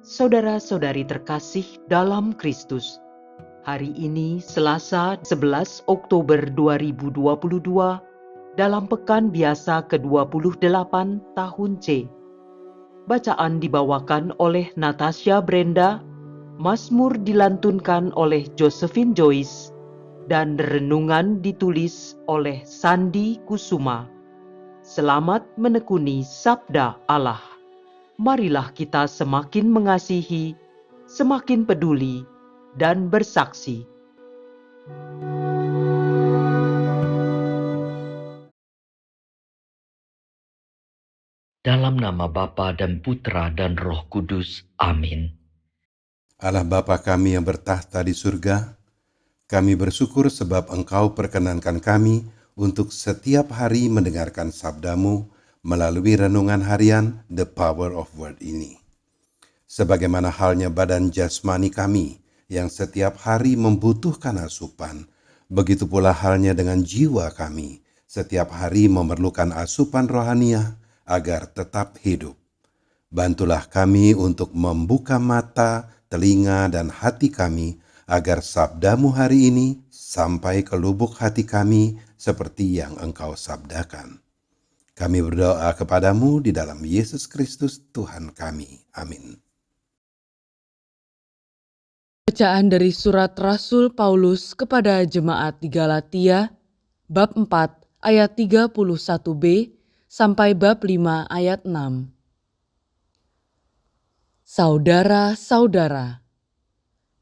Saudara-saudari terkasih dalam Kristus, hari ini Selasa 11 Oktober 2022 dalam pekan biasa ke-28 tahun C. Bacaan dibawakan oleh Natasha Brenda, Mazmur dilantunkan oleh Josephine Joyce, dan renungan ditulis oleh Sandi Kusuma. Selamat menekuni Sabda Allah. Marilah kita semakin mengasihi, semakin peduli, dan bersaksi. Dalam nama Bapa dan Putra dan Roh Kudus. Amin. Allah Bapa kami yang bertahta di surga, kami bersyukur sebab Engkau perkenankan kami untuk setiap hari mendengarkan sabdamu melalui renungan harian The Power of Word ini. Sebagaimana halnya badan jasmani kami yang setiap hari membutuhkan asupan, begitu pula halnya dengan jiwa kami setiap hari memerlukan asupan rohaniah agar tetap hidup. Bantulah kami untuk membuka mata, telinga, dan hati kami agar sabdamu hari ini sampai ke lubuk hati kami seperti yang Engkau sabdakan. Kami berdoa kepadamu di dalam Yesus Kristus Tuhan kami. Amin. Bacaan dari surat Rasul Paulus kepada jemaat di Galatia, bab 4 ayat 31b sampai bab 5 ayat 6. Saudara-saudara,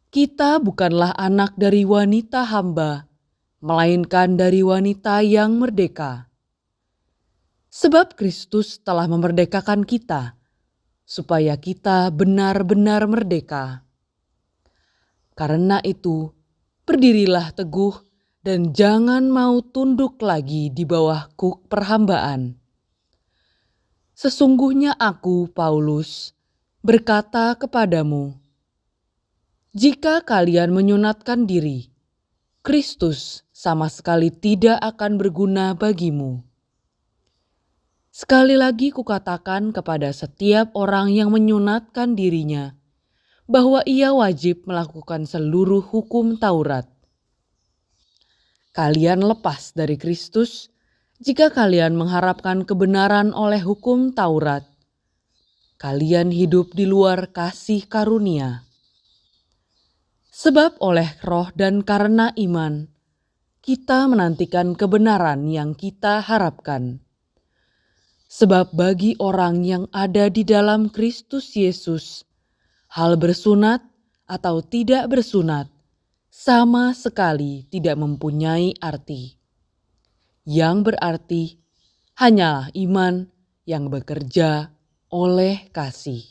kita bukanlah anak dari wanita hamba, melainkan dari wanita yang merdeka. Sebab Kristus telah memerdekakan kita, supaya kita benar-benar merdeka. Karena itu, berdirilah teguh dan jangan mau tunduk lagi di bawah kuk perhambaan. Sesungguhnya aku, Paulus, berkata kepadamu, jika kalian menyunatkan diri, Kristus sama sekali tidak akan berguna bagimu. Sekali lagi kukatakan kepada setiap orang yang menyunatkan dirinya, bahwa ia wajib melakukan seluruh hukum Taurat. Kalian lepas dari Kristus jika kalian mengharapkan kebenaran oleh hukum Taurat. Kalian hidup di luar kasih karunia. Sebab oleh roh dan karena iman, kita menantikan kebenaran yang kita harapkan. Sebab bagi orang yang ada di dalam Kristus Yesus, hal bersunat atau tidak bersunat sama sekali tidak mempunyai arti. Yang berarti hanyalah iman yang bekerja oleh kasih.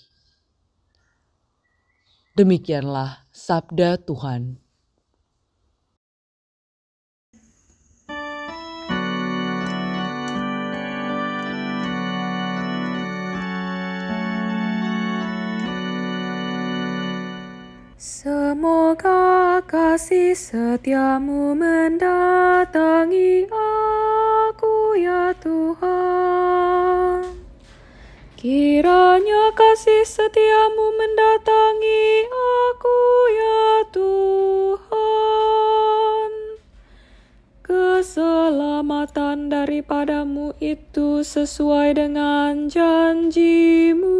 Demikianlah sabda Tuhan. Semoga kasih setiamu mendatangi aku ya Tuhan. Kiranya kasih setiamu mendatangi aku ya Tuhan. Keselamatan daripadamu itu sesuai dengan janjimu.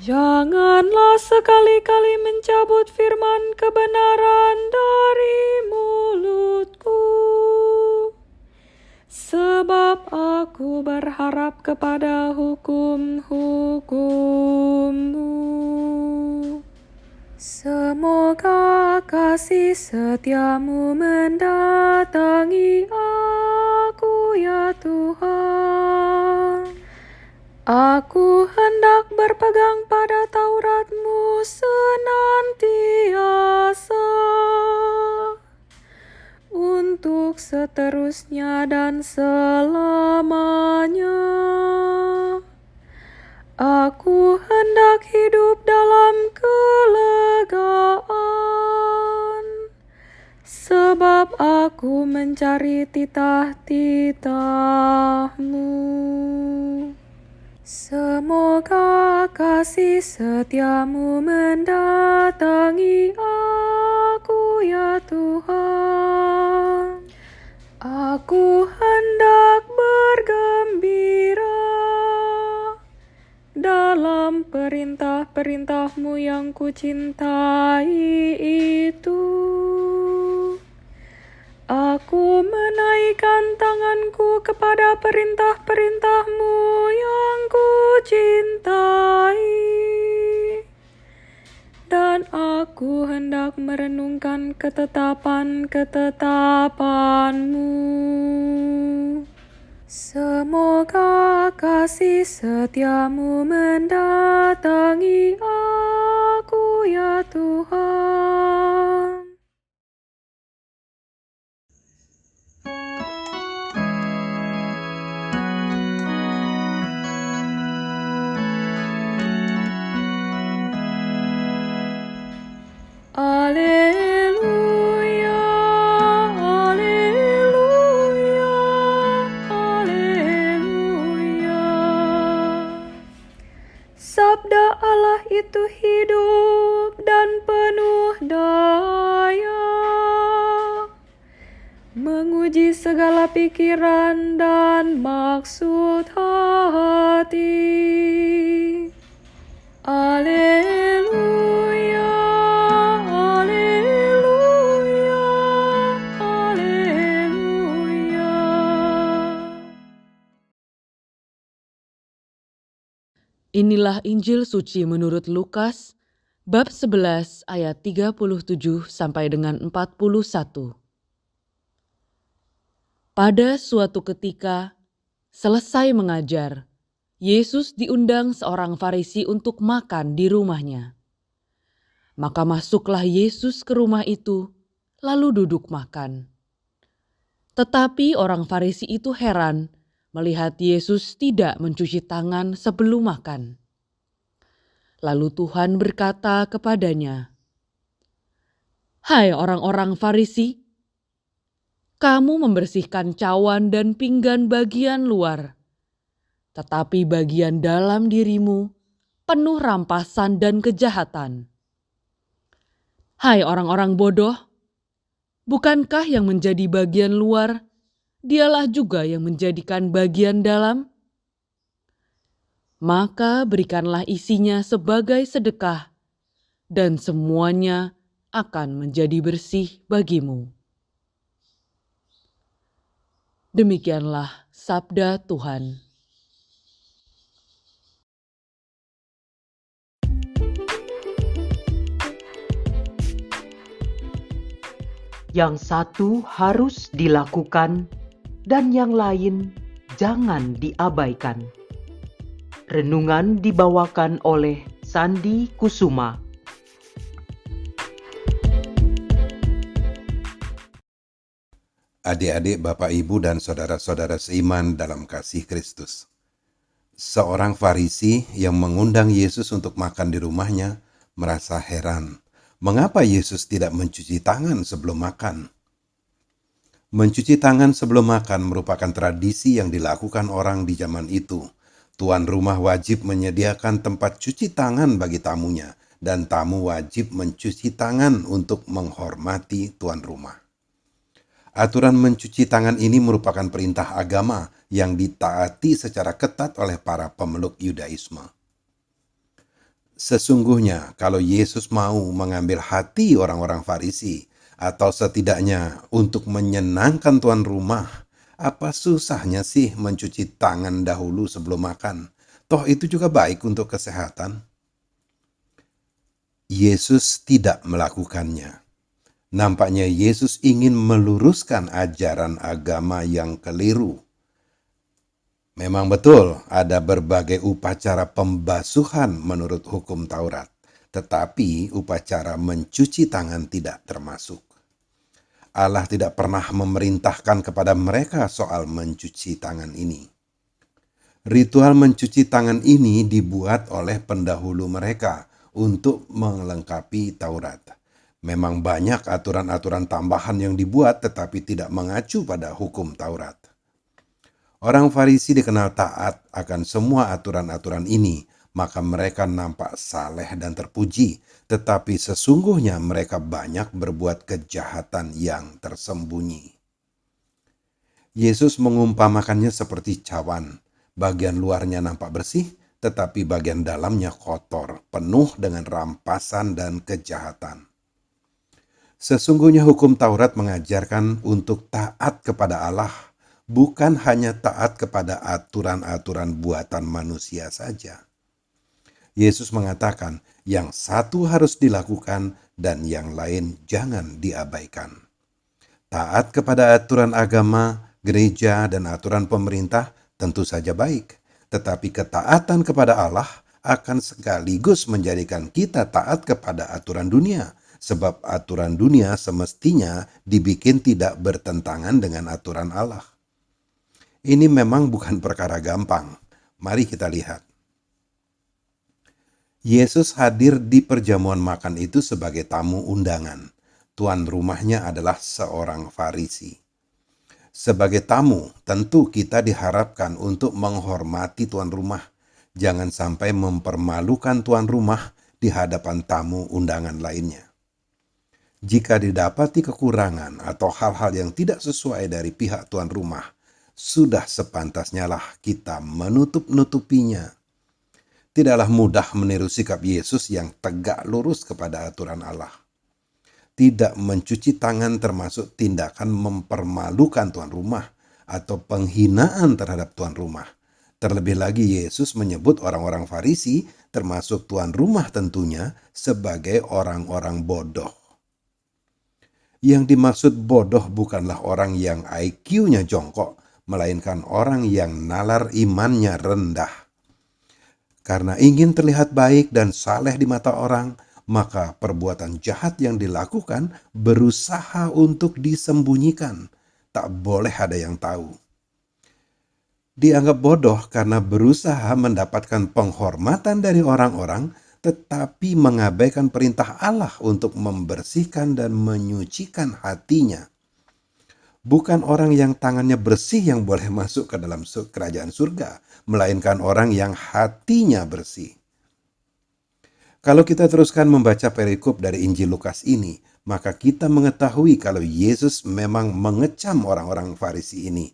Janganlah sekali-kali mencabut firman kebenaran dari mulutku, sebab aku berharap kepada hukum-hukummu. Semoga kasih setiamu mendatangi aku ya Tuhan. Aku hendak berpegang pada Taurat-Mu senantiasa, untuk seterusnya dan selamanya. Aku hendak hidup dalam kelegaan, sebab aku mencari titah-titah-Mu. Semoga kasih setiamu mendatangi aku ya Tuhan. Aku hendak bergembira dalam perintah-perintah-Mu yang kucintai itu. Aku menaikkan tanganku kepada perintah-perintah-Mu yang kucintai. Dan aku hendak merenungkan ketetapan-ketetapan-Mu. Semoga kasih setiamu mendatangi aku ya Tuhan. Alleluia, alleluia, alleluia. Sabda Allah itu hidup dan penuh daya, menguji segala pikiran dan maksud hati. Alleluia, alleluia, alleluia. Inilah Injil suci menurut Lukas, bab 11 ayat 37 sampai dengan 41. Pada suatu ketika, selesai mengajar, Yesus diundang seorang Farisi untuk makan di rumahnya. Maka masuklah Yesus ke rumah itu, lalu duduk makan. Tetapi orang Farisi itu heran melihat Yesus tidak mencuci tangan sebelum makan. Lalu Tuhan berkata kepadanya, "Hai orang-orang Farisi, kamu membersihkan cawan dan pinggan bagian luar, tetapi bagian dalam dirimu penuh rampasan dan kejahatan. Hai orang-orang bodoh, bukankah yang menjadi bagian luar, dialah juga yang menjadikan bagian dalam? Maka berikanlah isinya sebagai sedekah, dan semuanya akan menjadi bersih bagimu." Demikianlah sabda Tuhan. Yang satu harus dilakukan dan yang lain jangan diabaikan. Renungan dibawakan oleh Sandi Kusuma. Adik-adik, Bapak, Ibu, dan saudara-saudara seiman dalam kasih Kristus. Seorang Farisi yang mengundang Yesus untuk makan di rumahnya merasa heran. Mengapa Yesus tidak mencuci tangan sebelum makan? Mencuci tangan sebelum makan merupakan tradisi yang dilakukan orang di zaman itu. Tuan rumah wajib menyediakan tempat cuci tangan bagi tamunya, dan tamu wajib mencuci tangan untuk menghormati tuan rumah. Aturan mencuci tangan ini merupakan perintah agama yang ditaati secara ketat oleh para pemeluk Yudaisme. Sesungguhnya kalau Yesus mau mengambil hati orang-orang Farisi, atau setidaknya untuk menyenangkan tuan rumah, apa susahnya sih mencuci tangan dahulu sebelum makan? Toh itu juga baik untuk kesehatan. Yesus tidak melakukannya. Nampaknya Yesus ingin meluruskan ajaran agama yang keliru. Memang betul ada berbagai upacara pembasuhan menurut hukum Taurat, tetapi upacara mencuci tangan tidak termasuk. Allah tidak pernah memerintahkan kepada mereka soal mencuci tangan ini. Ritual mencuci tangan ini dibuat oleh pendahulu mereka untuk melengkapi Taurat. Memang banyak aturan-aturan tambahan yang dibuat tetapi tidak mengacu pada hukum Taurat. Orang Farisi dikenal taat akan semua aturan-aturan ini, maka mereka nampak saleh dan terpuji, tetapi sesungguhnya mereka banyak berbuat kejahatan yang tersembunyi. Yesus mengumpamakannya seperti cawan. Bagian luarnya nampak bersih, tetapi bagian dalamnya kotor, penuh dengan rampasan dan kejahatan. Sesungguhnya hukum Taurat mengajarkan untuk taat kepada Allah, bukan hanya taat kepada aturan-aturan buatan manusia saja. Yesus mengatakan, yang satu harus dilakukan dan yang lain jangan diabaikan. Taat kepada aturan agama, gereja, dan aturan pemerintah tentu saja baik, tetapi ketaatan kepada Allah akan sekaligus menjadikan kita taat kepada aturan dunia, sebab aturan dunia semestinya dibikin tidak bertentangan dengan aturan Allah. Ini memang bukan perkara gampang. Mari kita lihat. Yesus hadir di perjamuan makan itu sebagai tamu undangan. Tuan rumahnya adalah seorang Farisi. Sebagai tamu, tentu kita diharapkan untuk menghormati tuan rumah. Jangan sampai mempermalukan tuan rumah di hadapan tamu undangan lainnya. Jika didapati kekurangan atau hal-hal yang tidak sesuai dari pihak tuan rumah, sudah sepantasnya lah kita menutup-nutupinya. Tidaklah mudah meniru sikap Yesus yang tegak lurus kepada aturan Allah. Tidak mencuci tangan termasuk tindakan mempermalukan tuan rumah atau penghinaan terhadap tuan rumah. Terlebih lagi Yesus menyebut orang-orang Farisi, termasuk tuan rumah tentunya, sebagai orang-orang bodoh. Yang dimaksud bodoh bukanlah orang yang IQ-nya jongkok, melainkan orang yang nalar imannya rendah. Karena ingin terlihat baik dan saleh di mata orang, maka perbuatan jahat yang dilakukan berusaha untuk disembunyikan. Tak boleh ada yang tahu. Dianggap bodoh karena berusaha mendapatkan penghormatan dari orang-orang, tetapi mengabaikan perintah Allah untuk membersihkan dan menyucikan hatinya. Bukan orang yang tangannya bersih yang boleh masuk ke dalam kerajaan surga, melainkan orang yang hatinya bersih. Kalau kita teruskan membaca perikop dari Injil Lukas ini, maka kita mengetahui kalau Yesus memang mengecam orang-orang Farisi ini.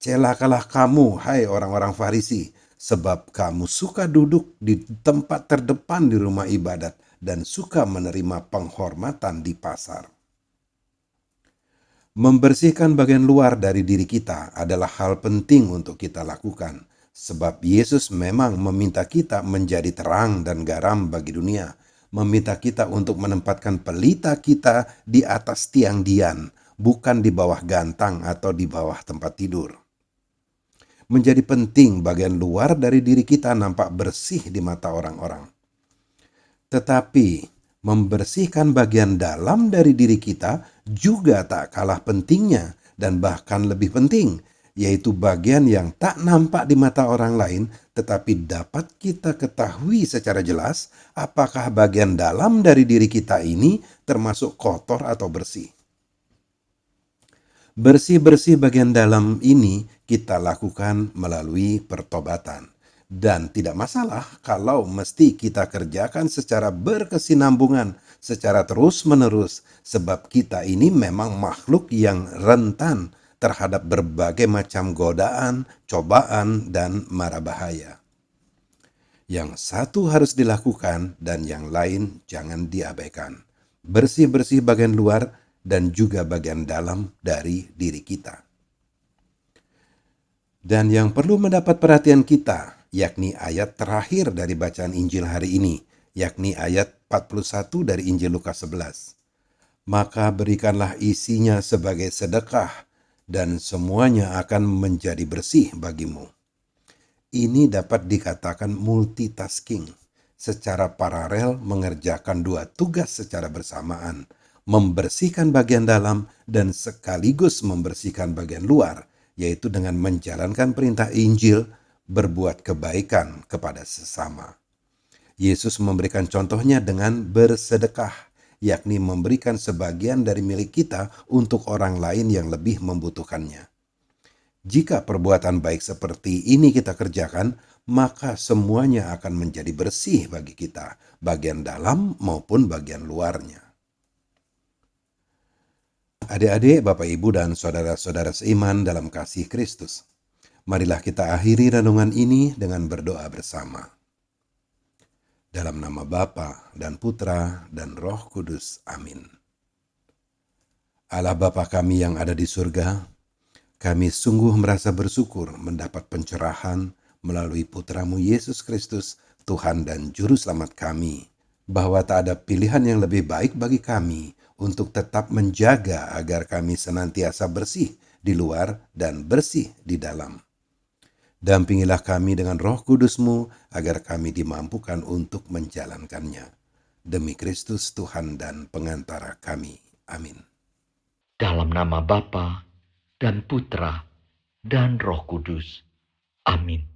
Celakalah kamu, hai orang-orang Farisi, sebab kamu suka duduk di tempat terdepan di rumah ibadat dan suka menerima penghormatan di pasar. Membersihkan bagian luar dari diri kita adalah hal penting untuk kita lakukan, sebab Yesus memang meminta kita menjadi terang dan garam bagi dunia, meminta kita untuk menempatkan pelita kita di atas tiang dian, bukan di bawah gantang atau di bawah tempat tidur. Menjadi penting bagian luar dari diri kita nampak bersih di mata orang-orang. Tetapi membersihkan bagian dalam dari diri kita juga tak kalah pentingnya dan bahkan lebih penting, yaitu bagian yang tak nampak di mata orang lain tetapi dapat kita ketahui secara jelas apakah bagian dalam dari diri kita ini termasuk kotor atau bersih. Bersih-bersih bagian dalam ini kita lakukan melalui pertobatan. Dan tidak masalah kalau mesti kita kerjakan secara berkesinambungan, secara terus-menerus, sebab kita ini memang makhluk yang rentan terhadap berbagai macam godaan, cobaan, dan mara bahaya. Yang satu harus dilakukan dan yang lain jangan diabaikan. Bersih-bersih bagian luar dan juga bagian dalam dari diri kita. Dan yang perlu mendapat perhatian kita, yakni ayat terakhir dari bacaan Injil hari ini, yakni ayat 41 dari Injil Lukas 11. Maka berikanlah isinya sebagai sedekah, dan semuanya akan menjadi bersih bagimu. Ini dapat dikatakan multitasking, secara paralel mengerjakan dua tugas secara bersamaan, membersihkan bagian dalam dan sekaligus membersihkan bagian luar, yaitu dengan menjalankan perintah Injil, berbuat kebaikan kepada sesama. Yesus memberikan contohnya dengan bersedekah, yakni memberikan sebagian dari milik kita untuk orang lain yang lebih membutuhkannya. Jika perbuatan baik seperti ini kita kerjakan, maka semuanya akan menjadi bersih bagi kita, bagian dalam maupun bagian luarnya. Adik-adik, Bapak, Ibu, dan saudara-saudara seiman dalam kasih Kristus, marilah kita akhiri renungan ini dengan berdoa bersama. Dalam nama Bapa dan Putra dan Roh Kudus. Amin. Allah Bapa kami yang ada di surga, kami sungguh merasa bersyukur mendapat pencerahan melalui Putramu Yesus Kristus, Tuhan dan Juru Selamat kami, bahwa tak ada pilihan yang lebih baik bagi kami untuk tetap menjaga agar kami senantiasa bersih di luar dan bersih di dalam. Dampingilah kami dengan Roh Kudus-Mu agar kami dimampukan untuk menjalankannya. Demi Kristus Tuhan dan pengantara kami. Amin. Dalam nama Bapa dan Putra dan Roh Kudus. Amin.